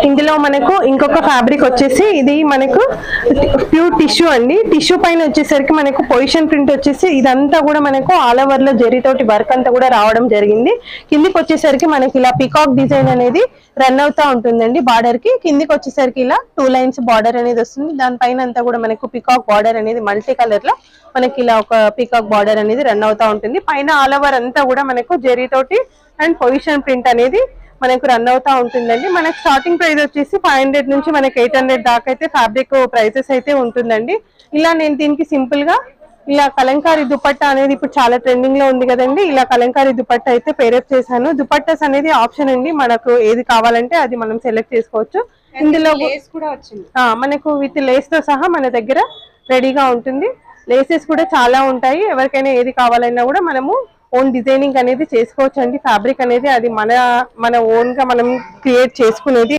ఇందులో మనకు ఇంకొక ఫ్యాబ్రిక్ వచ్చేసి ఇది మనకు ప్యూర్ టిష్యూ అండి. టిష్యూ పైన వచ్చేసరికి మనకు పొజిషన్ ప్రింట్ వచ్చేసి ఇదంతా కూడా మనకు ఆల్ ఓవర్ లో జరీతోటి వర్క్ అంతా కూడా రావడం జరిగింది. కిందికి వచ్చేసరికి మనకి ఇలా పికాక్ డిజైన్ అనేది రన్ అవుతా ఉంటుందండి. బార్డర్ కి కిందికి వచ్చేసరికి ఇలా 2 లైన్స్ బార్డర్ అనేది వస్తుంది. దానిపైన అంతా కూడా మనకు పికాక్ బార్డర్ అనేది మల్టీ కలర్ లో మనకి ఇలా ఒక పికాక్ బార్డర్ అనేది రన్ అవుతా ఉంటుంది. పైన ఆల్ ఓవర్ అంతా కూడా మనకు జరీతోటి అండ్ పొజిషన్ ప్రింట్ అనేది మనకు రన్ అవుతా ఉంటుందండి. మనకు స్టార్టింగ్ ప్రైస్ వచ్చేసి 500 నుంచి మనకి 800 దాకా అయితే ఫ్యాబ్రిక్ ప్రైసెస్ అయితే ఉంటుందండి. ఇలా నేను దీనికి సింపుల్ గా ఇలా కలంకారీ దుపట్టా అనేది ఇప్పుడు చాలా ట్రెండింగ్ లో ఉంది కదండి. ఇలా కలంకారీ దుపట్టా అయితే పేరప్ చేశాను. దుపట్టాస్ అనేది ఆప్షన్ అండి, మనకు ఏది కావాలంటే అది మనం సెలెక్ట్ చేసుకోవచ్చు. ఇందులో మనకు విత్ లేస్ తో సహా మన దగ్గర రెడీగా ఉంటుంది. లేసెస్ కూడా చాలా ఉంటాయి. ఎవరికైనా ఏది కావాలన్నా కూడా మనము ఓన్ డిజైనింగ్ అనేది చేసుకోవచ్చు అండి. ఫ్యాబ్రిక్ అనేది అది మన ఓన్ గా మనం క్రియేట్ చేసుకునేది.